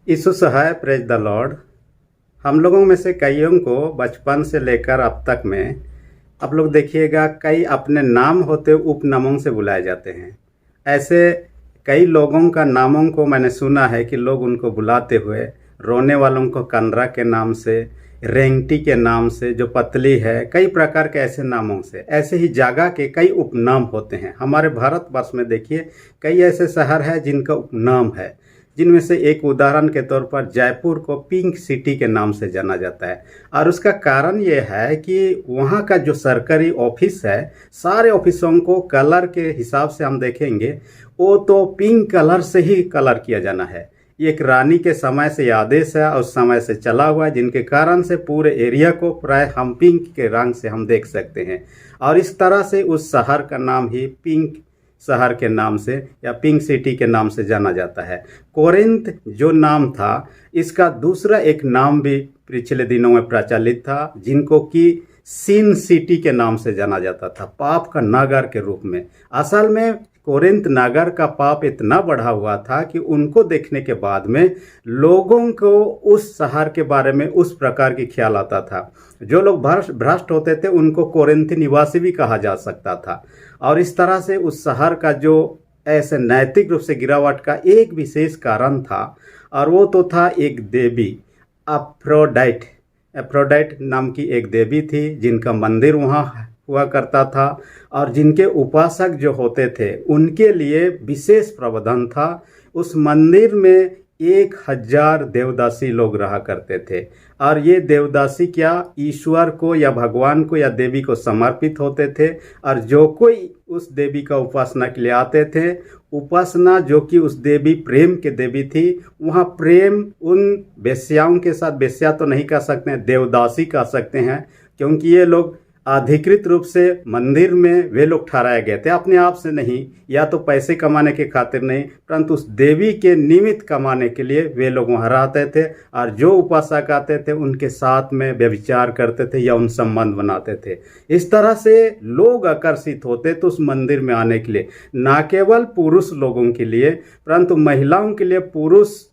यीशु सहाय, praise the Lord. हम लोगों में से कईयों को बचपन से लेकर अब तक में आप लोग देखिएगा कई अपने नाम होते उपनामों से बुलाए जाते हैं। ऐसे कई लोगों का नामों को मैंने सुना है कि लोग उनको बुलाते हुए रोने वालों को कंदरा के नाम से, रेंगटी के नाम से, जो पतली है, कई प्रकार के ऐसे नामों से, ऐसे ही जगह के कई उपनाम होते हैं। हमारे भारतवर्ष में देखिए कई ऐसे शहर हैं जिनका उपनाम है, जिनमें से एक उदाहरण के तौर पर जयपुर को पिंक सिटी के नाम से जाना जाता है। और उसका कारण ये है कि वहाँ का जो सरकारी ऑफिस है, सारे ऑफिसों को कलर के हिसाब से हम देखेंगे वो तो पिंक कलर से ही कलर किया जाना है। ये एक रानी के समय से आदेश है और उस समय से चला हुआ है, जिनके कारण से पूरे एरिया को प्राय हम पिंक के रंग से हम देख सकते हैं। और इस तरह से उस शहर का नाम ही पिंक शहर के नाम से या पिंक सिटी के नाम से जाना जाता है। कोरिंथ जो नाम था, इसका दूसरा एक नाम भी पिछले दिनों में प्रचलित था, जिनको कि सिन सिटी के नाम से जाना जाता था, पाप का नगर के रूप में। असल में कोरिंथ नगर का पाप इतना बढ़ा हुआ था कि उनको देखने के बाद में लोगों को उस शहर के बारे में उस प्रकार की ख्याल आता था। जो लोग भ्रष्ट होते थे उनको कोरिंथी निवासी भी कहा जा सकता था। और इस तरह से उस शहर का जो ऐसे नैतिक रूप से गिरावट का एक विशेष कारण था, और वो तो था एक देवी एफ्रोडाइट नाम की एक देवी थी, जिनका मंदिर वहाँ हुआ करता था और जिनके उपासक जो होते थे उनके लिए विशेष प्रावधान था। उस मंदिर में 1000 देवदासी लोग रहा करते थे, और ये देवदासी क्या ईश्वर को या भगवान को या देवी को समर्पित होते थे। और जो कोई उस देवी का उपासना के लिए आते थे, उपासना जो कि उस देवी प्रेम के देवी थी, वहाँ प्रेम उन वेश्याओं के साथ, वेश्या तो नहीं कह सकते हैं, देवदासी कह सकते हैं, क्योंकि ये लोग अधिकृत रूप से मंदिर में वे लोग ठहराए गए थे, अपने आप से नहीं, या तो पैसे कमाने के खातिर नहीं, परंतु उस देवी के निमित्त कमाने के लिए वे लोग वहाँ रहते थे। और जो उपासक आते थे उनके साथ में व्यभिचार करते थे या उन संबंध बनाते थे। इस तरह से लोग आकर्षित होते थे उस मंदिर में आने के लिए, न केवल पुरुष लोगों के लिए परंतु महिलाओं के लिए पुरुष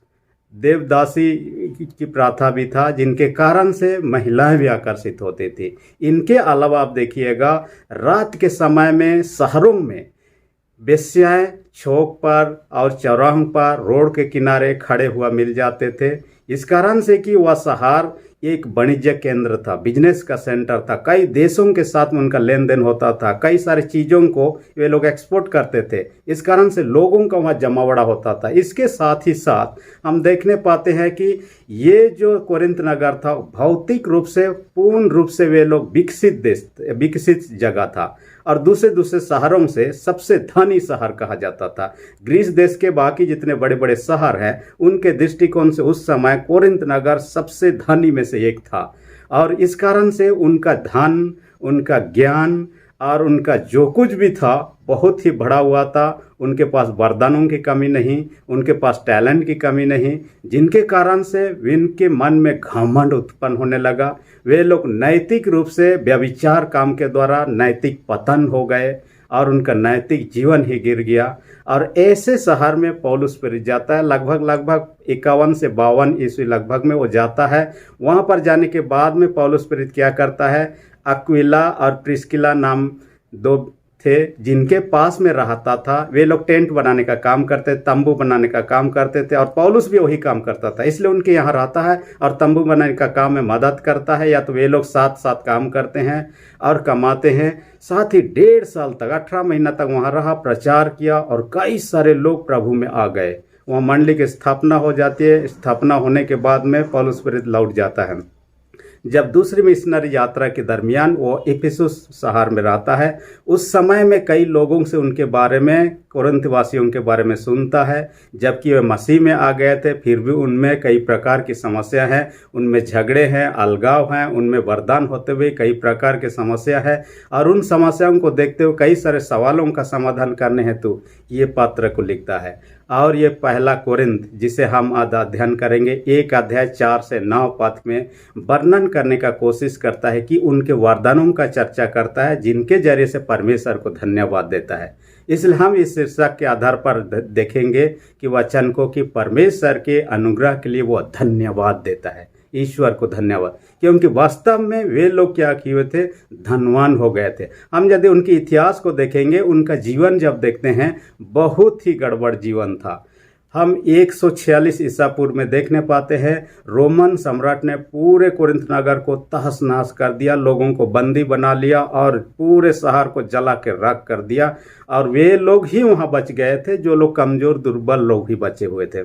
देवदासी की प्रथा भी था, जिनके कारण से महिलाएं भी आकर्षित होती थी। इनके अलावा आप देखिएगा रात के समय में शहरों में वेश्याएं चौक पर और चौराहों पर रोड के किनारे खड़े हुआ मिल जाते थे। इस कारण से कि वह शहर एक वाणिज्य केंद्र था, बिजनेस का सेंटर था, कई देशों के साथ में उनका लेन देन होता था, कई सारी चीज़ों को वे लोग एक्सपोर्ट करते थे। इस कारण से लोगों का वहाँ जमावड़ा होता था। इसके साथ ही साथ हम देखने पाते हैं कि ये जो कोरिंथ नगर था, भौतिक रूप से पूर्ण रूप से वे लोग विकसित जगह था, और दूसरे दूसरे शहरों से सबसे धनी शहर कहा जाता था। ग्रीस देश के बाकी जितने बड़े बड़े शहर हैं, उनके दृष्टिकोण से उस समय कोरिंथ नगर सबसे धनी में से एक था। और इस कारण से उनका धन, उनका ज्ञान और उनका जो कुछ भी था बहुत ही बढ़ा हुआ था। उनके पास वरदानों की कमी नहीं, उनके पास टैलेंट की कमी नहीं, जिनके कारण से इनके मन में घमंड उत्पन्न होने लगा। वे लोग नैतिक रूप से व्यभिचार काम के द्वारा नैतिक पतन हो गए और उनका नैतिक जीवन ही गिर गया। और ऐसे शहर में पौलुस प्रेरित जाता है, लगभग 51 से 52 ईस्वी लगभग में वो जाता है। वहाँ पर जाने के बाद में पौलुस प्रेरित क्या करता है, अक्विला और प्रिस्किला नाम दो थे जिनके पास में रहता था। वे लोग टेंट बनाने का काम करते, तंबू बनाने का काम करते थे, और पौलुस भी वही काम करता था, इसलिए उनके यहाँ रहता है और तंबू बनाने का काम में मदद करता है। या तो वे लोग साथ साथ काम करते हैं और कमाते हैं। साथ ही 1.5 साल तक, 18 महीना तक वहाँ रहा, प्रचार किया, और कई सारे लोग प्रभु में आ गए। वहाँ मंडली की स्थापना हो जाती है। स्थापना होने के बाद में पौलुस प्रेरित लौट जाता है। जब दूसरी मिशनरी यात्रा के दरमियान वो इफिसुस शहर में रहता है, उस समय में कई लोगों से उनके बारे में, कोरिन्थ वासियों के बारे में सुनता है। जबकि वे मसीह में आ गए थे, फिर भी उनमें कई प्रकार की समस्या है, उनमें झगड़े हैं, अलगाव हैं, उनमें वरदान होते हुए कई प्रकार की समस्या है। और उन समस्याओं को देखते हुए कई सारे सवालों का समाधान करने हेतु ये पत्र को लिखता है। और ये पहला कोरिन्थ, जिसे हम आज अध्ययन करेंगे, 1 अध्याय 4 से 9 पद में वर्णन करने का कोशिश करता है कि उनके वरदानों का चर्चा करता है, जिनके जरिए से परमेश्वर को धन्यवाद देता है। इसलिए हम इस शीर्षक के आधार पर देखेंगे कि वचन को कि परमेश्वर के अनुग्रह के लिए वो धन्यवाद देता है, ईश्वर को धन्यवाद, क्योंकि वास्तव में वे लोग क्या किए हुए थे, धनवान हो गए थे। हम यदि उनके इतिहास को देखेंगे, उनका जीवन जब देखते हैं, बहुत ही गड़बड़ जीवन था। हम 146 ईसा पूर्व में देखने पाते हैं, रोमन सम्राट ने पूरे कोरिन्थ नगर को तहस नहस कर दिया, लोगों को बंदी बना लिया और पूरे शहर को जला के राख कर दिया, और वे लोग ही वहाँ बच गए थे, जो लोग कमजोर दुर्बल लोग ही बचे हुए थे।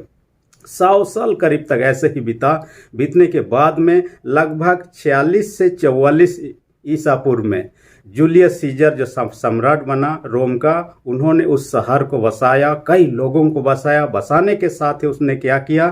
100 साल करीब तक ऐसे ही बीतने के बाद में लगभग 46 से 44 ईसा पूर्व में जूलियस सीजर जो सम्राट बना रोम का, उन्होंने उस शहर को बसाया, कई लोगों को बसाया। बसाने के साथ ही उसने क्या किया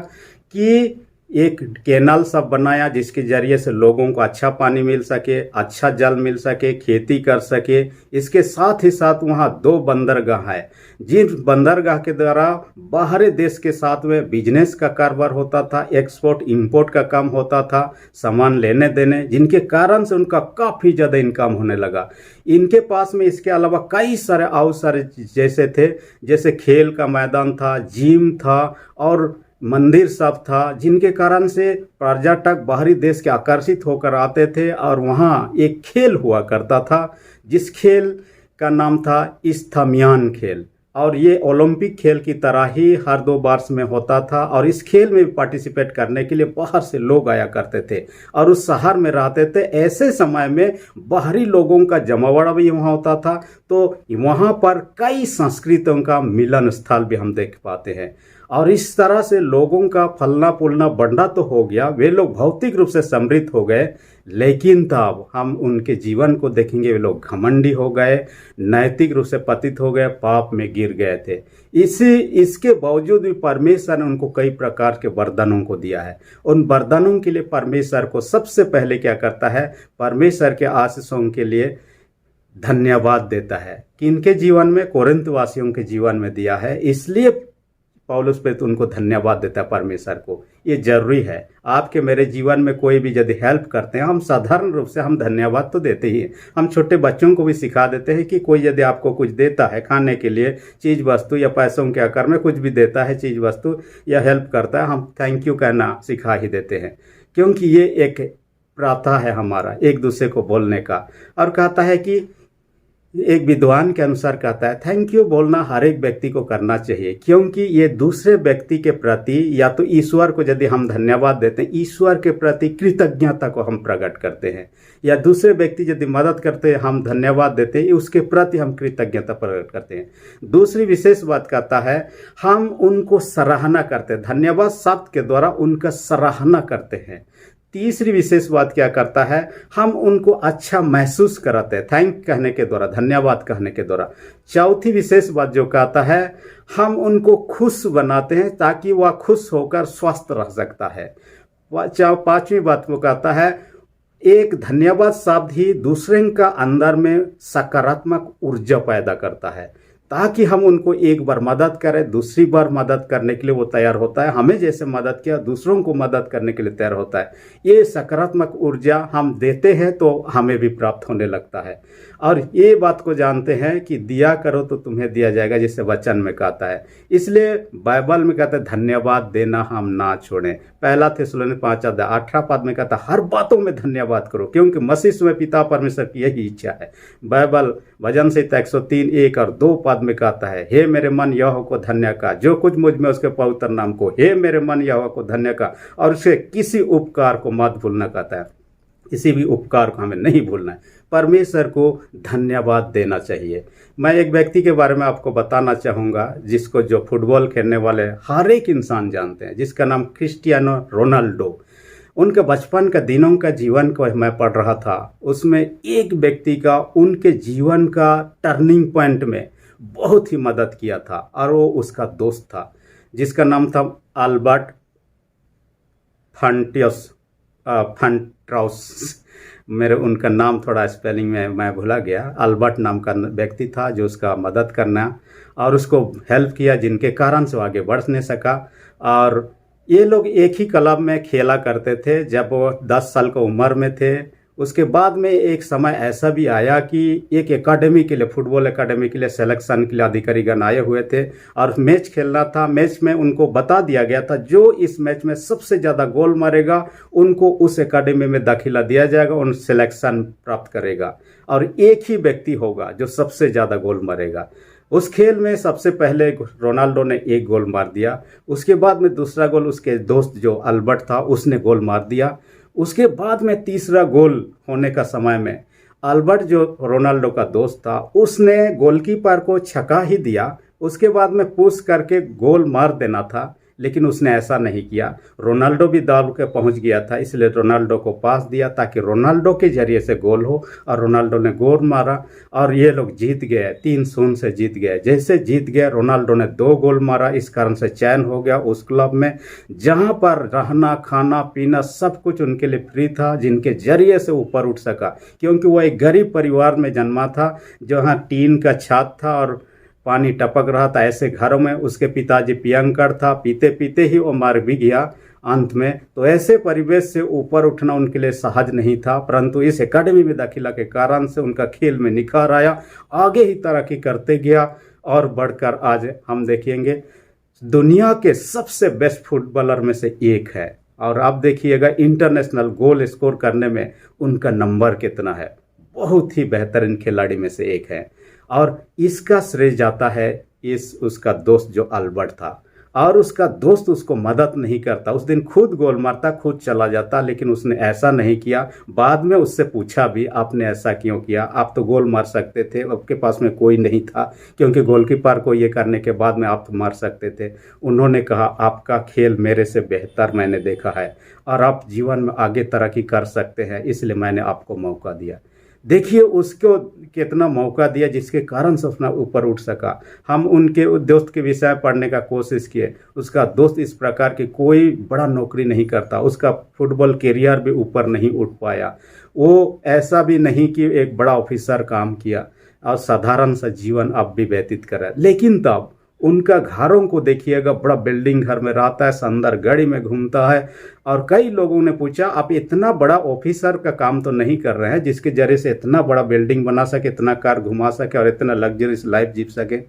कि एक कैनाल सब बनाया, जिसके जरिए से लोगों को अच्छा पानी मिल सके, अच्छा जल मिल सके, खेती कर सके। इसके साथ ही साथ वहाँ 2 बंदरगाह है, जिन बंदरगाह के द्वारा बाहरी देश के साथ में बिजनेस का कारोबार होता था, एक्सपोर्ट इंपोर्ट का काम होता था, सामान लेने देने, जिनके कारण से उनका काफ़ी ज़्यादा इनकम होने लगा। इनके पास में इसके अलावा कई सारे अवसर जैसे थे, जैसे खेल का मैदान था, जिम था और मंदिर सब था, जिनके कारण से पर्यटक बाहरी देश के आकर्षित होकर आते थे। और वहाँ एक खेल हुआ करता था, जिस खेल का नाम था इस्थमियान खेल, और ये ओलंपिक खेल की तरह ही हर 2 वर्ष में होता था। और इस खेल में पार्टिसिपेट करने के लिए बाहर से लोग आया करते थे और उस शहर में रहते थे। ऐसे समय में बाहरी लोगों का जमावड़ा भी वहाँ होता था, तो वहाँ पर कई संस्कृतियों का मिलन स्थल भी हम देख पाते हैं। और इस तरह से लोगों का फलना फूलना बढ़ना तो हो गया, वे लोग भौतिक रूप से समृद्ध हो गए, लेकिन तब हम उनके जीवन को देखेंगे, वे लोग घमंडी हो गए, नैतिक रूप से पतित हो गए, पाप में गिर गए थे। इसके बावजूद भी परमेश्वर ने उनको कई प्रकार के वरदानों को दिया है। उन वरदानों के लिए परमेश्वर को सबसे पहले क्या करता है, परमेश्वर के आशीषों के लिए धन्यवाद देता है, कि इनके जीवन में, कोरिन्थ वासियों के जीवन में दिया है। इसलिए पौलुस पे तो उनको धन्यवाद देता है परमेश्वर को। ये जरूरी है। आपके मेरे जीवन में कोई भी यदि हेल्प करते हैं, हम साधारण रूप से हम धन्यवाद तो देते ही हैं। हम छोटे बच्चों को भी सिखा देते हैं कि कोई यदि आपको कुछ देता है खाने के लिए, चीज़ वस्तु या पैसों के आकार में कुछ भी देता है, चीज़ वस्तु या हेल्प करता है, हम थैंक यू कहना सिखा ही देते हैं, क्योंकि ये एक प्रथा है हमारा एक दूसरे को बोलने का। और कहता है कि एक विद्वान के अनुसार कहता है, थैंक यू बोलना हर एक व्यक्ति को करना चाहिए, क्योंकि ये दूसरे व्यक्ति के प्रति, या तो ईश्वर को यदि हम धन्यवाद देते हैं, ईश्वर के प्रति कृतज्ञता को हम प्रकट करते हैं, या दूसरे व्यक्ति यदि मदद करते हैं हम धन्यवाद देते हैं, उसके प्रति हम कृतज्ञता प्रकट करते हैं। दूसरी विशेष बात कहता है, हम उनको सराहना करते हैं, धन्यवाद शब्द के द्वारा उनका सराहना करते हैं। तीसरी विशेष बात क्या करता है, हम उनको अच्छा महसूस कराते हैं, थैंक कहने के द्वारा, धन्यवाद कहने के द्वारा। चौथी विशेष बात जो कहता है, हम उनको खुश बनाते हैं ताकि वह खुश होकर स्वस्थ रह सकता है। पांचवी बात को कहता है, एक धन्यवाद शब्द ही दूसरे का अंदर में सकारात्मक ऊर्जा पैदा करता है, ताकि हम उनको एक बार मदद करें, दूसरी बार मदद करने के लिए वो तैयार होता है। हमें जैसे मदद किया, दूसरों को मदद करने के लिए तैयार होता है। ये सकारात्मक ऊर्जा हम देते हैं तो हमें भी प्राप्त होने लगता है। और ये बात को जानते हैं कि दिया करो तो तुम्हें दिया जाएगा, जिसे वचन में कहता है। इसलिए बाइबल में कहता है धन्यवाद देना हम ना छोड़ें। 1 थिस्सलुनीके 5:18 पद में कहता है, हर बातों में धन्यवाद करो, क्योंकि मसीह में पिता परमेश्वर की यही इच्छा है। बाइबल भजन संहिता 103 1 और 2 पद में कहता है, हे मेरे मन यहोवा को धन्य का, जो कुछ मुझ में उसके पवित्र नाम को, हे मेरे मन यहोवा को धन्य का, और उसे किसी उपकार को मत भूलना कहता है। किसी भी उपकार को हमें नहीं भूलना है, परमेश्वर को धन्यवाद देना चाहिए। मैं एक व्यक्ति के बारे में आपको बताना चाहूँगा, जिसको जो फुटबॉल खेलने वाले हर एक इंसान जानते हैं, जिसका नाम क्रिस्टियानो रोनाल्डो। उनके बचपन का दिनों का जीवन को मैं पढ़ रहा था, उसमें एक व्यक्ति का उनके जीवन का टर्निंग पॉइंट में बहुत ही मदद किया था, और वो उसका दोस्त था, जिसका नाम था अल्बर्ट फंट्राउस। मेरे उनका नाम थोड़ा स्पेलिंग में मैं भूला गया। अल्बर्ट नाम का व्यक्ति था जो उसका मदद करना और उसको हेल्प किया, जिनके कारण से वो आगे बढ़ नहीं सका। और ये लोग एक ही क्लब में खेला करते थे। जब वो 10 साल की उम्र में थे, उसके बाद में एक समय ऐसा भी आया कि एक एकेडमी के लिए, फुटबॉल एकेडमी के लिए सिलेक्शन के लिए अधिकारीगण आए हुए थे और मैच खेलना था। मैच में उनको बता दिया गया था जो इस मैच में सबसे ज़्यादा गोल मारेगा उनको उस एकेडमी में दाखिला दिया जाएगा, उन सिलेक्शन प्राप्त करेगा। और एक ही व्यक्ति होगा जो सबसे ज़्यादा गोल मारेगा। उस खेल में सबसे पहले रोनाल्डो ने एक गोल मार दिया, उसके बाद में दूसरा गोल उसके दोस्त जो अल्बर्ट था उसने गोल मार दिया। उसके बाद में तीसरा गोल होने का समय में अल्बर्ट जो रोनाल्डो का दोस्त था उसने गोलकीपर को छक्का ही दिया, उसके बाद में पुश करके गोल मार देना था, लेकिन उसने ऐसा नहीं किया। रोनाल्डो भी दौड़ के पहुंच गया था, इसलिए रोनाल्डो को पास दिया ताकि रोनाल्डो के जरिए से गोल हो, और रोनाल्डो ने गोल मारा और ये लोग जीत गए, 3-0 से जीत गए। जैसे जीत गए रोनाल्डो ने 2 गोल मारा, इस कारण से चैन हो गया उस क्लब में, जहां पर रहना खाना पीना सब कुछ उनके लिए फ्री था, जिनके जरिए से ऊपर उठ सका। क्योंकि वह एक गरीब परिवार में जन्मा था जहाँ टीन का छत था और पानी टपक रहा था। ऐसे घरों में उसके पिताजी पियंकर था, पीते पीते ही वो मर भी गया अंत में। तो ऐसे परिवेश से ऊपर उठना उनके लिए सहज नहीं था, परंतु इस एकेडमी में दाखिला के कारण से उनका खेल में निखार आया, आगे ही तरक्की करते गया और बढ़कर आज हम देखेंगे दुनिया के सबसे बेस्ट फुटबॉलर में से एक है। और आप देखिएगा इंटरनेशनल गोल स्कोर करने में उनका नंबर कितना है, बहुत ही बेहतरीन खिलाड़ी में से एक है। और इसका श्रेय जाता है उसका दोस्त जो अल्बर्ट था, और उसका दोस्त उसको मदद नहीं करता। उस दिन खुद गोल मारता, खुद चला जाता, लेकिन उसने ऐसा नहीं किया। बाद में उससे पूछा भी आपने ऐसा क्यों किया, आप तो गोल मार सकते थे, आपके पास में कोई नहीं था, क्योंकि गोलकीपर को ये करने के बाद में आप तो मार सकते थे। उन्होंने कहा आपका खेल मेरे से बेहतर मैंने देखा है और आप जीवन में आगे तरक्की कर सकते हैं, इसलिए मैंने आपको मौका दिया। देखिए उसको कितना मौका दिया जिसके कारण से उसने ऊपर उठ सका। हम उनके दोस्त के विषय पढ़ने का कोशिश किए, उसका दोस्त इस प्रकार की कोई बड़ा नौकरी नहीं करता, उसका फुटबॉल करियर भी ऊपर नहीं उठ पाया। वो ऐसा भी नहीं कि एक बड़ा ऑफिसर काम किया और साधारण सा जीवन अब भी व्यतीत करा, लेकिन तब उनका घरों को देखिएगा, बड़ा बिल्डिंग घर में रहता है, शानदार गाड़ी में घूमता है। और कई लोगों ने पूछा आप इतना बड़ा ऑफिसर का काम तो नहीं कर रहे हैं जिसके जरिए से इतना बड़ा बिल्डिंग बना सके, इतना कार घुमा सके और इतना लग्जरियस लाइफ जी सके।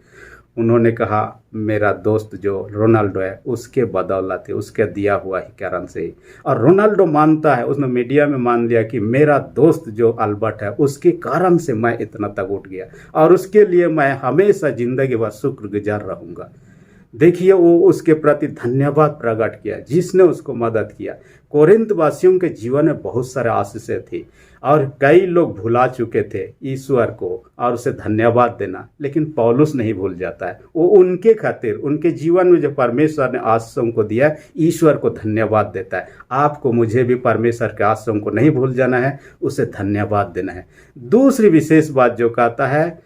उन्होंने कहा मेरा दोस्त जो रोनाल्डो है उसके बदौलत है, उसके दिया हुआ ही कारण से ही। और रोनाल्डो मानता है, उसने मीडिया में मान लिया कि मेरा दोस्त जो अल्बर्ट है उसके कारण से मैं इतना तक उठ गया और उसके लिए मैं हमेशा जिंदगी भर शुक्रगुजार रहूँगा। देखिए वो उसके प्रति धन्यवाद प्रकट किया जिसने उसको मदद किया। कोरिन्थ वासियों के जीवन में बहुत सारे आशीषें थी और कई लोग भुला चुके थे ईश्वर को और उसे धन्यवाद देना, लेकिन पौलुस नहीं भूल जाता है। वो उनके खातिर, उनके जीवन में जो परमेश्वर ने आशीषों को दिया ईश्वर को धन्यवाद देता है। आपको मुझे भी परमेश्वर के आशीषों को नहीं भूल जाना है, उसे धन्यवाद देना है। दूसरी विशेष बात जो कहता है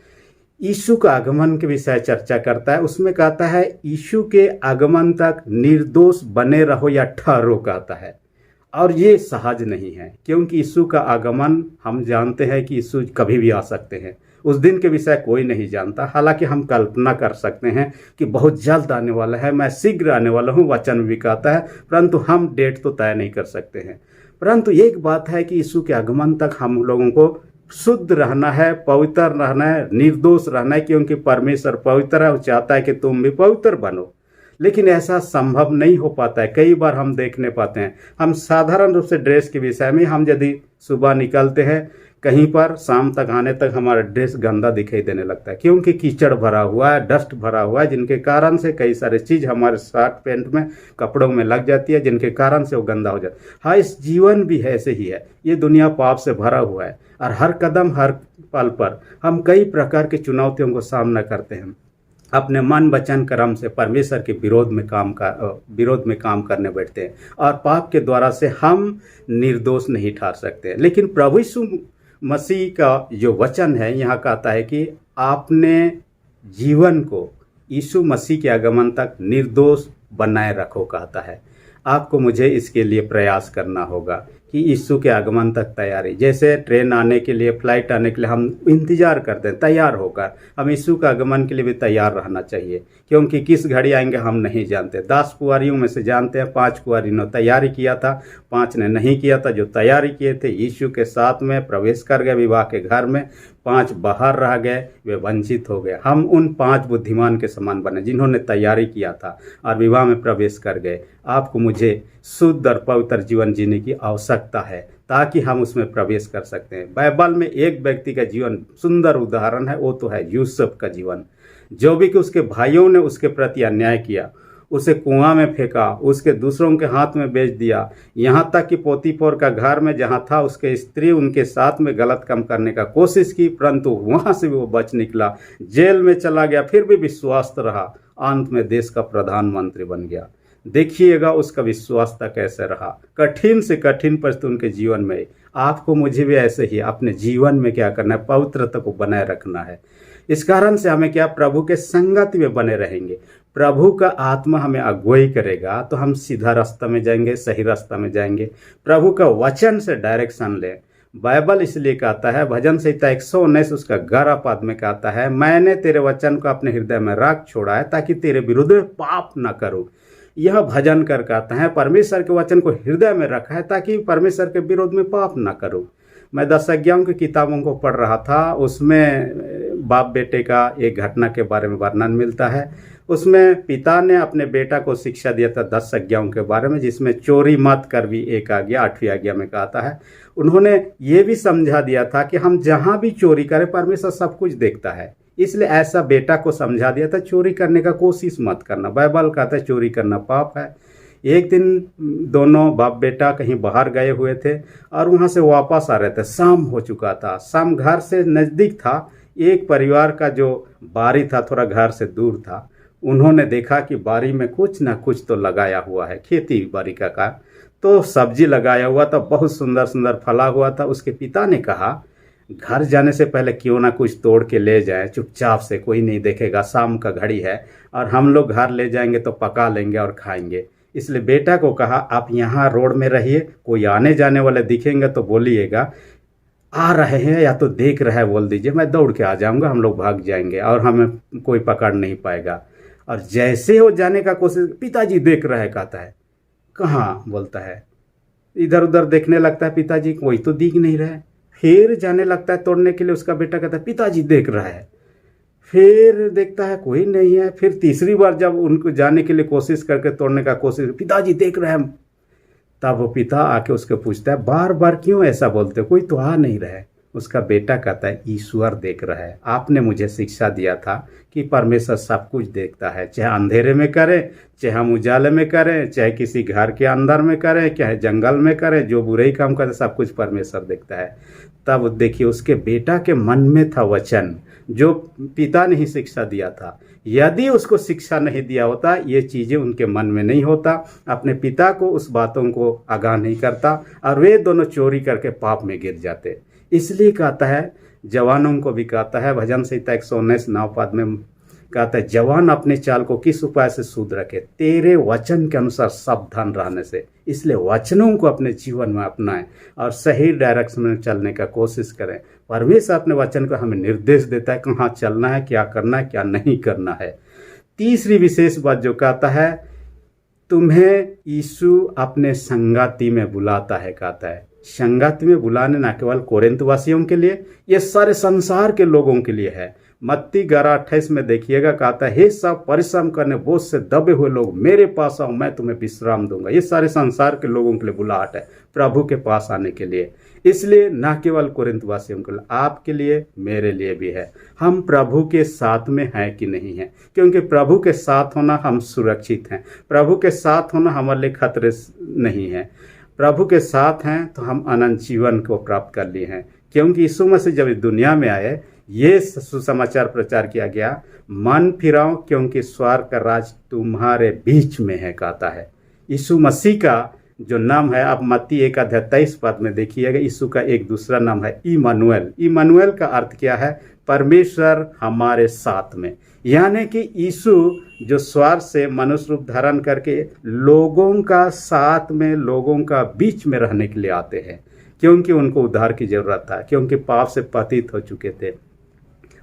यीशु का आगमन के विषय चर्चा करता है, उसमें कहता है यीशु के आगमन तक निर्दोष बने रहो या ठहरो कहता है। और ये सहज नहीं है क्योंकि यीशु का आगमन हम जानते हैं कि यीशु कभी भी आ सकते हैं, उस दिन के विषय कोई नहीं जानता। हालांकि हम कल्पना कर सकते हैं कि बहुत जल्द आने वाला है, मैं शीघ्र आने वाला हूँ, वचन भी कहता है, परंतु हम डेट तो तय नहीं कर सकते हैं। परंतु एक बात है कि यीशु के आगमन तक हम लोगों को शुद्ध रहना है, पवित्र रहना है, निर्दोष रहना है, क्योंकि परमेश्वर पवित्र है, वो चाहता है कि तुम भी पवित्र बनो। लेकिन ऐसा संभव नहीं हो पाता है। कई बार हम देखने पाते हैं, हम साधारण रूप से ड्रेस के विषय में, हम यदि सुबह निकलते हैं कहीं पर, शाम तक आने तक हमारा ड्रेस गंदा दिखाई देने लगता है, क्योंकि कीचड़ भरा हुआ है, डस्ट भरा हुआ है, जिनके कारण से कई सारे चीज़ हमारे शर्ट पैंट में, कपड़ों में लग जाती है, जिनके कारण से वो गंदा हो जाता है। हाँ, इस जीवन भी ऐसे ही है, ये दुनिया पाप से भरा हुआ है और हर कदम हर पल पर हम कई प्रकार की चुनौतियों को सामना करते हैं। अपने मन वचन कर्म से परमेश्वर के विरोध में काम करने बैठते हैं और पाप के द्वारा से हम निर्दोष नहीं ठहर सकते। लेकिन प्रभु यीशु मसीह का जो वचन है यहाँ कहता है कि आपने जीवन को यीशु मसीह के आगमन तक निर्दोष बनाए रखो कहता है। आपको मुझे इसके लिए प्रयास करना होगा कि यीशु के आगमन तक तैयारी, जैसे ट्रेन आने के लिए, फ्लाइट आने के लिए हम इंतज़ार करते हैं तैयार होकर, हम यीशु के आगमन के लिए भी तैयार रहना चाहिए, क्योंकि किस घड़ी आएंगे हम नहीं जानते। 10 कुंवारियों में से जानते हैं 5 कुंवारी ने तैयारी किया था, 5 ने नहीं किया था। जो तैयारी किए थे यीशु के साथ में प्रवेश कर गए विवाह के घर में, 5 बाहर रह गए, वे वंचित हो गए। हम उन 5 बुद्धिमान के समान बने जिन्होंने तैयारी किया था और विवाह में प्रवेश कर गए। आपको मुझे शुद्ध और पवित्र जीवन जीने की आवश्यकता है ताकि हम उसमें प्रवेश कर सकते हैं। बाइबल में एक व्यक्ति का जीवन सुंदर उदाहरण है, वो तो है यूसुफ का जीवन। जो भी कि उसके भाइयों ने उसके प्रति अन्याय किया, उसे कुआं में फेंका, उसके दूसरों के हाथ में बेच दिया, यहाँ तक कि पोतीपोर का घर में जहाँ था उसके स्त्री उनके साथ में गलत काम करने का कोशिश की, परंतु वहाँ से भी वो बच निकला, जेल में चला गया, फिर भी विश्वास रहा, अंत में देश का प्रधानमंत्री बन गया। देखिएगा उसका विश्वासता कैसे रहा। कठिन से कठिन परिस्थिति उनके जीवन में। आपको मुझे भी ऐसे ही अपने जीवन में क्या करना है, पवित्रता को बनाए रखना है। इस कारण से हमें क्या, प्रभु के संगति में बने रहेंगे। प्रभु का आत्मा हमें अगुवाई करेगा तो हम सीधा रास्ता में जाएंगे, सही रास्ता में जाएंगे। प्रभु का वचन से डायरेक्शन लें। बाइबल इसलिए कहता है, भजन संहिता 119 उसका 11 पद में कहता है, मैंने तेरे वचन को अपने हृदय में रख छोड़ा है ताकि तेरे विरुद्ध में पाप न करूं। यह भजन कर कहता है, परमेश्वर के वचन को हृदय में रखा है ताकि परमेश्वर के विरोध में पाप न करूं। मैं 10 आज्ञाओं की किताबों को पढ़ रहा था, उसमें बाप बेटे का एक घटना के बारे में वर्णन मिलता है। उसमें पिता ने अपने बेटा को शिक्षा दिया था 10 आज्ञाओं के बारे में, जिसमें चोरी मत कर भी एक आज्ञा 8वीं आज्ञा में कहता है। उन्होंने ये भी समझा दिया था कि हम जहाँ भी चोरी करें परमेश्वर सब कुछ देखता है, इसलिए ऐसा बेटा को समझा दिया था, चोरी करने का कोशिश मत करना। बाइबल कहता है चोरी करना पाप है। एक दिन दोनों बाप बेटा कहीं बाहर गए हुए थे और वहाँ से वापस आ रहे थे, शाम हो चुका था। शाम घर से नज़दीक था, एक परिवार का जो बारी था थोड़ा घर से दूर था। उन्होंने देखा कि बारी में कुछ ना कुछ तो लगाया हुआ है, खेती बाड़ी का तो सब्जी लगाया हुआ था, बहुत सुंदर सुंदर फला हुआ था। उसके पिता ने कहा घर जाने से पहले क्यों ना कुछ तोड़ के ले जाएं, चुपचाप से, कोई नहीं देखेगा, शाम का घड़ी है और हम लोग घर ले जाएंगे तो पका लेंगे और खाएंगे। इसलिए बेटा को कहा आप यहाँ रोड में रहिए, कोई आने जाने वाले दिखेंगे तो बोलिएगा आ रहे हैं या तो देख रहा है बोल दीजिए, मैं दौड़ के आ जाऊँगा, हम लोग भाग जाएंगे और हमें कोई पकड़ नहीं पाएगा। और जैसे हो जाने का कोशिश, पिताजी देख रहा है, कहता है कहाँ, बोलता है इधर उधर देखने लगता है, पिताजी कोई तो दिख नहीं रहा है। फिर जाने लगता है तोड़ने के लिए, उसका बेटा कहता है पिताजी देख रहा है। फिर देखता है कोई नहीं है। फिर तीसरी बार जब उनको जाने के लिए कोशिश करके तोड़ने का कोशिश, पिताजी देख रहे हैं। तब वो पिता आके उसको पूछता है बार बार क्यों ऐसा बोलते, कोई तो आ नहीं रहा है। उसका बेटा कहता है ईश्वर देख रहा है। आपने मुझे शिक्षा दिया था कि परमेश्वर सब कुछ देखता है, चाहे अंधेरे में करें, चाहे हम उजाले में करें, चाहे किसी घर के अंदर में करें, चाहे जंगल में करें, जो बुरे ही काम करें सब कुछ परमेश्वर देखता है। तब देखिए उसके बेटा के मन में था वचन जो पिता ने ही शिक्षा दिया था। यदि उसको शिक्षा नहीं दिया होता ये चीज़ें उनके मन में नहीं होता, अपने पिता को उस बातों को आगाह नहीं करता और वे दोनों चोरी करके पाप में गिर जाते। इसलिए कहता है, जवानों को भी कहता है, भजन संहिता 119 9 पद में कहता है, जवान अपने चाल को किस उपाय से शुद्ध रखे, तेरे वचन के अनुसार सावधान रहने से। इसलिए वचनों को अपने जीवन में अपनाएं और सही डायरेक्शन में चलने का कोशिश करें। परमेश्वर अपने वचन को हमें निर्देश देता है कहाँ चलना है, क्या करना है, क्या नहीं करना है। तीसरी विशेष बात जो कहता है, तुम्हें यीशु अपने संगाति में बुलाता है। कहता है संगति में बुलाने न केवल कोरिन्थ वासियों के लिए, ये सारे संसार के लोगों के लिए है। मत्ती 11:28 में देखिएगा, कहता है हे सब परिश्रम करने बोझ से दबे हुए लोग मेरे पास आओ, मैं तुम्हें विश्राम दूंगा। ये सारे संसार के लोगों के लिए बुलाहट है, प्रभु के पास आने के लिए। इसलिए न केवल कोरिन्थ वासियों के लिए, आपके लिए, मेरे लिए भी है। हम प्रभु के साथ में हैं कि नहीं हैं, क्योंकि प्रभु के साथ होना हम सुरक्षित हैं, प्रभु के साथ होना हमारे लिए खतरे नहीं है। प्रभु के साथ हैं तो हम अनंत जीवन को प्राप्त कर लिए हैं, क्योंकि यीशु मसीह जब इस दुनिया में आए ये सुसमाचार प्रचार किया गया, मन फिराओ क्योंकि स्वर्ग का राज तुम्हारे बीच में है। कहता है यीशु मसीह का जो नाम है, आप मत्ती 1:23 में देखिएगा, यीशु का एक दूसरा नाम है इमानुएल। इमानुएल का अर्थ क्या है? परमेश्वर हमारे साथ में। यानी कि यीशु जो स्वर्ग से मनुष्य रूप धारण करके लोगों का साथ में, लोगों का बीच में रहने के लिए आते हैं, क्योंकि उनको उद्धार की जरूरत था, क्योंकि पाप से पतित हो चुके थे।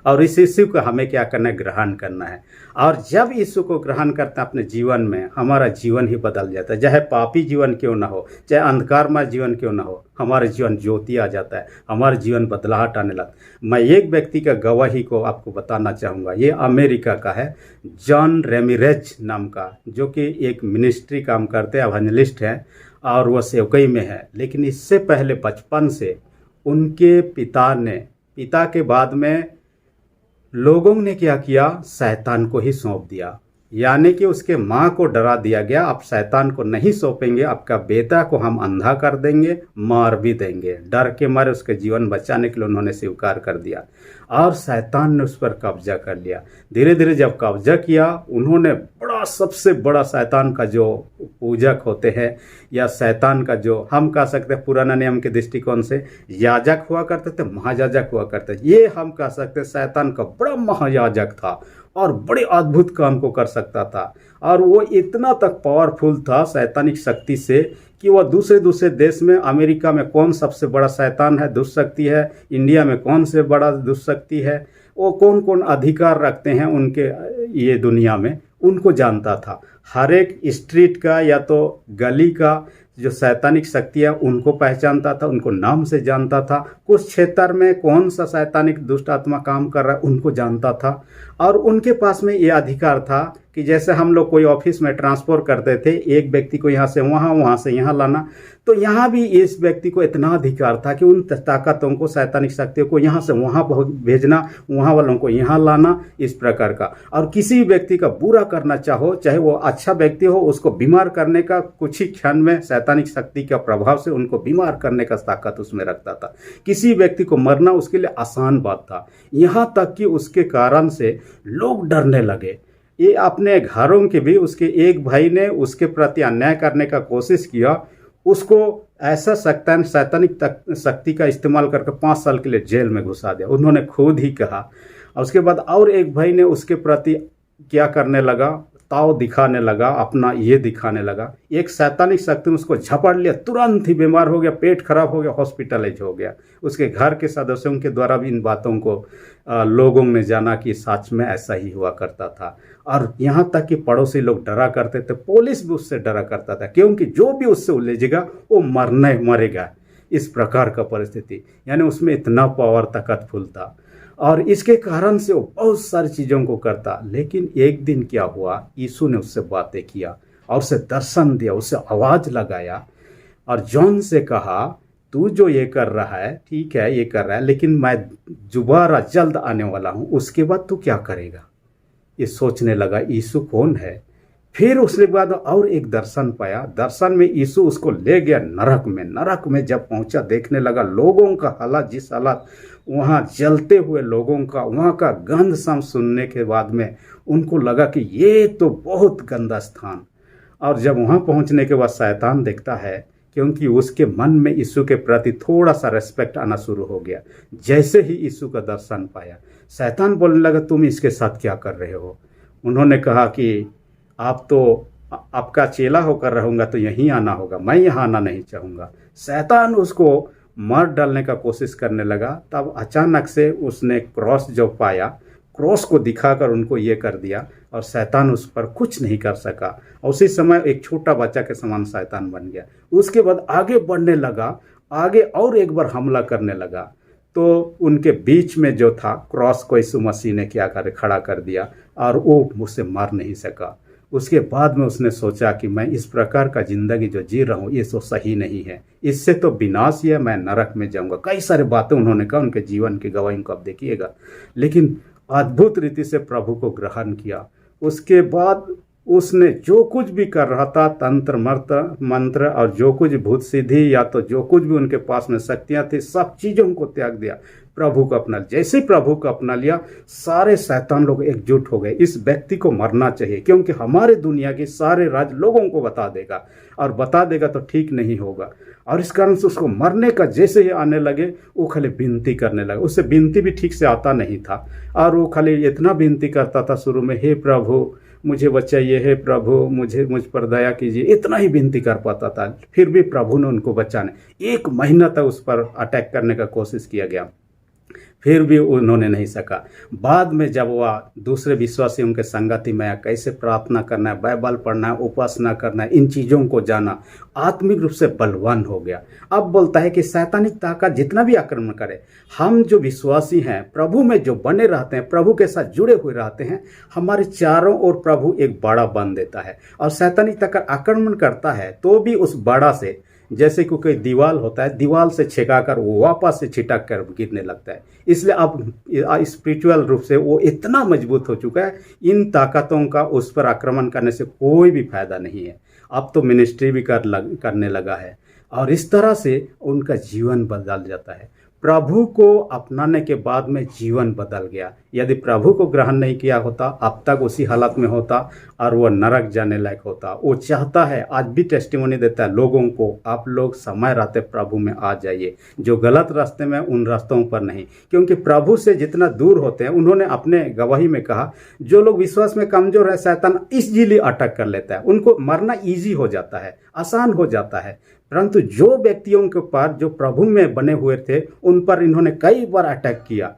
और इस यीशु को हमें क्या करना है? ग्रहण करना है। और जब यीशु को ग्रहण करते हैं अपने जीवन में, हमारा जीवन ही बदल जाता है। चाहे पापी जीवन क्यों ना हो, चाहे अंधकारमय जीवन क्यों ना हो, हमारे जीवन ज्योति आ जाता है, हमारे जीवन बदलाहट आने लगता है। मैं एक व्यक्ति का गवाही को आपको बताना चाहूँगा। ये अमेरिका का है, जॉन रेमिरेज नाम का, जो कि एक मिनिस्ट्री काम करते हैं, एवेंजलिस्ट हैं, और वह सेवकई में है। लेकिन इससे पहले बचपन से उनके पिता के बाद में लोगों ने क्या किया? शैतान को ही सौंप दिया। यानी कि उसके माँ को डरा दिया गया, आप शैतान को नहीं सौंपेंगे, आपका बेटा को हम अंधा कर देंगे, मार भी देंगे। डर के मारे उसके जीवन बचाने के लिए उन्होंने स्वीकार कर दिया, और शैतान ने उस पर कब्जा कर लिया। धीरे धीरे जब कब्जा किया, उन्होंने सबसे बड़ा शैतान का जो पूजक होते हैं, या शैतान का जो हम कह सकते हैं पुराना नियम के दृष्टिकोण से याजक हुआ करते थे, महायाजक हुआ करते थे, ये हम कह सकते हैं शैतान का बड़ा महायाजक था और बड़े अद्भुत काम को कर सकता था। और वो इतना तक पावरफुल था शैतानिक शक्ति से कि वह दूसरे देश में, अमेरिका में कौन सबसे बड़ा शैतान है, दुष्शक्ति है, इंडिया में कौन से बड़ा दुष्शक्ति है, वो कौन कौन अधिकार रखते हैं उनके ये दुनिया में, उनको जानता था। हर एक स्ट्रीट का या तो गली का जो शैतानिक शक्ति है उनको पहचानता था, उनको नाम से जानता था। कुछ क्षेत्र में कौन सा शैतानिक दुष्ट आत्मा काम कर रहा है उनको जानता था। और उनके पास में ये अधिकार था कि जैसे हम लोग कोई ऑफिस में ट्रांसफर करते थे, एक व्यक्ति को यहाँ से वहाँ, वहाँ से यहाँ लाना, तो यहाँ भी इस व्यक्ति को इतना अधिकार था कि उन ताकतों को, शैतानिक शक्तियों को यहाँ से वहाँ भेजना, वहाँ वालों को यहाँ लाना, इस प्रकार का। और किसी व्यक्ति का बुरा करना चाहो, चाहे वो अच्छा व्यक्ति हो, उसको बीमार करने का कुछ ही क्षण में शैतानिक शक्ति के प्रभाव से उनको बीमार करने का ताकत उसमें रखता था। किसी व्यक्ति को मरना उसके लिए आसान बात था, यहाँ तक कि उसके कारण से लोग डरने लगे। ये अपने घरों के भी, उसके एक भाई ने उसके प्रति अन्याय करने का कोशिश किया, उसको ऐसा शैतानिक शक्ति का इस्तेमाल करके 5 साल के लिए जेल में घुसा दिया, उन्होंने खुद ही कहा। उसके बाद और एक भाई ने उसके प्रति क्या करने लगा? ताव दिखाने लगा, अपना ये दिखाने लगा। एक शैतानिक शक्ति ने उसको झपट लिया, तुरंत ही बीमार हो गया, पेट खराब हो गया, हॉस्पिटलाइज हो गया। उसके घर के सदस्यों के द्वारा भी इन बातों को लोगों ने जाना कि सच में ऐसा ही हुआ करता था। और यहाँ तक कि पड़ोसी लोग डरा करते थे, पुलिस भी उससे डरा करता था, क्योंकि जो भी उससे उलझेगा वो मरेगा। इस प्रकार का परिस्थिति, यानी उसमें इतना पावर, ताकतफुल था। और इसके कारण से वो बहुत सारी चीज़ों को करता। लेकिन एक दिन क्या हुआ, यीशु ने उससे बातें किया और उसे दर्शन दिया, उसे आवाज़ लगाया और जॉन से कहा, तू जो ये कर रहा है ठीक है, ये कर रहा है, लेकिन मैं दोबारा जल्द आने वाला हूँ, उसके बाद तू क्या करेगा? ये सोचने लगा यीशु कौन है। फिर उसके बाद और एक दर्शन पाया। दर्शन में यीशु उसको ले गया नरक में। नरक में जब पहुंचा, देखने लगा लोगों का हालत, जिस हालत वहाँ जलते हुए लोगों का, वहाँ का गंध सब सुनने के बाद में उनको लगा कि ये तो बहुत गंदा स्थान। और जब वहाँ पहुँचने के बाद शैतान देखता है, क्योंकि उसके मन में यीशु के प्रति थोड़ा सा रेस्पेक्ट आना शुरू हो गया। जैसे ही यीशु का दर्शन पाया, शैतान बोलने लगा, तुम इसके साथ क्या कर रहे हो? उन्होंने कहा कि आप तो आपका चेला होकर रहूँगा तो यहीं आना होगा, मैं यहाँ आना नहीं चाहूँगा। शैतान उसको मार डालने का कोशिश करने लगा। तब अचानक से उसने क्रॉस जो पाया, क्रॉस को दिखाकर उनको ये कर दिया और शैतान उस पर कुछ नहीं कर सका। और उसी समय एक छोटा बच्चा के समान शैतान बन गया। उसके बाद आगे बढ़ने लगा, आगे और एक बार हमला करने लगा। तो उनके बीच में जो था क्रॉस को यीशु मसीह ने क्या कर खड़ा कर दिया और वो मुझसे मार नहीं सका। उसके बाद में उसने सोचा कि मैं इस प्रकार का ज़िंदगी जो जी रहा हूँ ये तो सही नहीं है, इससे तो विनाश ही है, मैं नरक में जाऊँगा। कई सारी बातें उन्होंने कहा, उनके जीवन की गवाही को आप देखिएगा। लेकिन अद्भुत रीति से प्रभु को ग्रहण किया। उसके बाद उसने जो कुछ भी कर रहा था, तंत्र मंत्र और जो कुछ भूत सिद्धि या तो जो कुछ भी उनके पास में शक्तियां थी, सब चीज़ों को त्याग दिया, प्रभु को अपना। जैसे ही प्रभु को अपना लिया, सारे शैतान लोग एकजुट हो गए, इस व्यक्ति को मरना चाहिए, क्योंकि हमारे दुनिया के सारे राज लोगों को बता देगा, और बता देगा तो ठीक नहीं होगा। और इस कारण से उसको मरने का जैसे ही आने लगे, वो खाली विनती करने लगा। उससे विनती भी ठीक से आता नहीं था, और वो खाली इतना विनती करता था शुरू में, हे प्रभु मुझे बचाइए, हे प्रभु मुझ पर दया कीजिए, इतना ही विनती कर पाता था। फिर भी प्रभु ने उनको बचाने 1 महीना तक उस पर अटैक करने का कोशिश किया गया, फिर भी उन्होंने नहीं सका। बाद में जब वह दूसरे विश्वासी उनके संगति में आया, कैसे प्रार्थना करना है, बाइबल पढ़ना है, उपासना करना है, इन चीज़ों को जाना, आत्मिक रूप से बलवान हो गया। अब बोलता है कि शैतानिक ताकत जितना भी आक्रमण करे, हम जो विश्वासी हैं, प्रभु में जो बने रहते हैं, प्रभु के साथ जुड़े हुए रहते हैं, हमारे चारों ओर प्रभु एक बाड़ा बांध देता है। और शैतानिक ताकत आक्रमण करता है तो भी उस बाड़ा से, जैसे कि कोई दीवार होता है, दीवार से छेकाकर वो वापस से छिटक कर गिरने लगता है। इसलिए अब स्पिरिचुअल रूप से वो इतना मजबूत हो चुका है, इन ताकतों का उस पर आक्रमण करने से कोई भी फायदा नहीं है। अब तो मिनिस्ट्री भी करने लगा है, और इस तरह से उनका जीवन बदल जाता है। प्रभु को अपनाने के बाद में जीवन बदल गया। यदि प्रभु को ग्रहण नहीं किया होता, अब तक उसी हालत में होता और वह नरक जाने लायक होता। वो चाहता है, आज भी टेस्टिमोनी देता है लोगों को, आप लोग समय रहते प्रभु में आ जाइए, जो गलत रास्ते में उन रास्तों पर नहीं। क्योंकि प्रभु से जितना दूर होते हैं, उन्होंने अपने गवाही में कहा, जो लोग विश्वास में कमजोर है, शैतान इजीली अटैक कर लेता है, उनको मरना ईजी हो जाता है, आसान हो जाता है। परंतु जो व्यक्तियों के ऊपर जो प्रभु में बने हुए थे, उन पर इन्होंने कई बार अटैक किया।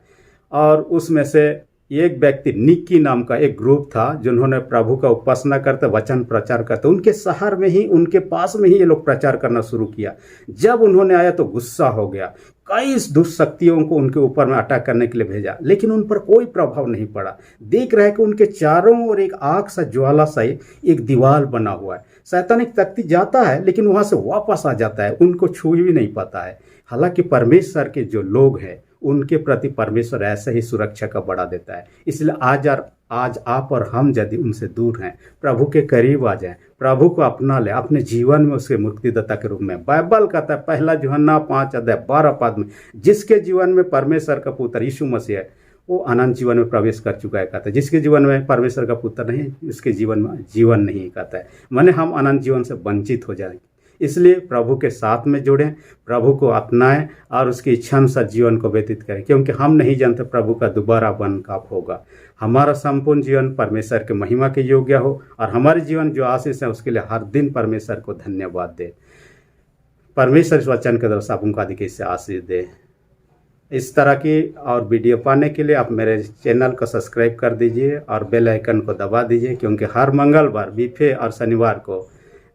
और उसमें से एक व्यक्ति निक्की नाम का एक ग्रुप था, जिन्होंने प्रभु का उपासना करते, वचन प्रचार करते, उनके शहर में ही, उनके पास में ही ये लोग प्रचार करना शुरू किया। जब उन्होंने आया तो गुस्सा हो गया, कई दुष्शक्तियों को उनके ऊपर में अटैक करने के लिए भेजा, लेकिन उन पर कोई प्रभाव नहीं पड़ा। देख रहे हैं कि उनके चारों ओर एक आग सा, ज्वाला सा एक दीवार बना हुआ है। शैतानिक शक्ति जाता है लेकिन वहां से वापस आ जाता है, उनको छू भी नहीं पाता है। हालांकि परमेश्वर के जो लोग हैं, उनके प्रति परमेश्वर ऐसे ही सुरक्षा का बढ़ा देता है। इसलिए आज आप और हम यदि उनसे दूर हैं, प्रभु के करीब आ जाएं, प्रभु को अपना ले, अपने जीवन में उसके मुक्तिदाता के रूप में। बाइबल कहता है 1 यूहन्ना 5:12 में, जिसके जीवन में परमेश्वर का पुत्र यीशु मसीह है, वो अनंत जीवन में प्रवेश कर चुका है, कहता है। जिसके जीवन में परमेश्वर का पुत्र नहीं, उसके जीवन में जीवन नहीं, कहता है। माने हम अनंत जीवन से वंचित हो जाएंगे। इसलिए प्रभु के साथ में जुड़ें, प्रभु को अपनाएं और उसकी इच्छा अनुसार जीवन को व्यतीत करें, क्योंकि हम नहीं जानते प्रभु का दोबारा वन कब होगा। हमारा संपूर्ण जीवन परमेश्वर के महिमा के योग्य हो, और हमारे जीवन जो आशीष है उसके लिए हर दिन परमेश्वर को धन्यवाद दे। परमेश्वर इस वचन के द्वारा सबों को अधिक से आशीष दे। इस तरह की और वीडियो पाने के लिए आप मेरे चैनल को सब्सक्राइब कर दीजिए और बेल आइकन को दबा दीजिए, क्योंकि हर मंगलवार, बीफे और शनिवार को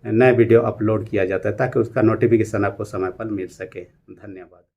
नया वीडियो अपलोड किया जाता है, ताकि उसका नोटिफिकेशन आपको समय पर मिल सके। धन्यवाद।